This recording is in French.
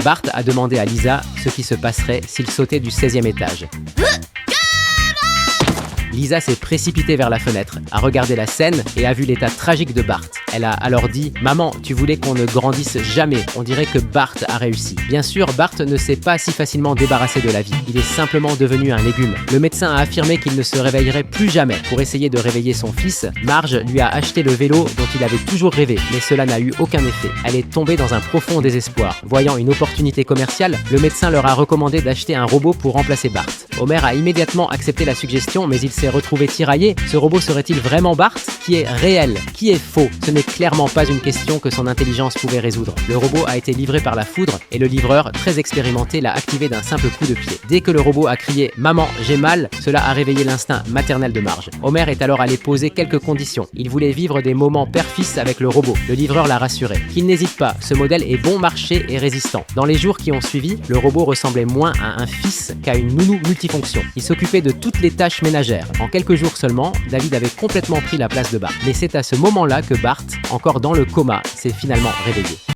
Bart a demandé à Lisa ce qui se passerait s'il sautait du 16e étage. Lisa s'est précipitée vers la fenêtre, a regardé la scène et a vu l'état tragique de Bart. Elle a alors dit « Maman, tu voulais qu'on ne grandisse jamais, on dirait que Bart a réussi. » Bien sûr, Bart ne s'est pas si facilement débarrassé de la vie, il est simplement devenu un légume. Le médecin a affirmé qu'il ne se réveillerait plus jamais. Pour essayer de réveiller son fils, Marge lui a acheté le vélo dont il avait toujours rêvé, mais cela n'a eu aucun effet. Elle est tombée dans un profond désespoir. Voyant une opportunité commerciale, le médecin leur a recommandé d'acheter un robot pour remplacer Bart. Homer a immédiatement accepté la suggestion, mais il s'est retrouvé tiraillé. Ce robot serait-il vraiment Bart? Qui est réel? Qui est faux? Ce n'est clairement pas une question que son intelligence pouvait résoudre. Le robot a été livré par la foudre et le livreur, très expérimenté, l'a activé d'un simple coup de pied. Dès que le robot a crié « Maman, j'ai mal », cela a réveillé l'instinct maternel de Marge. Homer est alors allé poser quelques conditions. Il voulait vivre des moments père-fils avec le robot. Le livreur l'a rassuré. Qu'il n'hésite pas, ce modèle est bon marché et résistant. Dans les jours qui ont suivi, le robot ressemblait moins à un fils qu'à une nounou multifonction. Il s'occupait de toutes les tâches ménagères. En quelques jours seulement, David avait complètement pris la place de Bart. Mais c'est à ce moment-là que Bart, encore dans le coma, s'est finalement réveillé.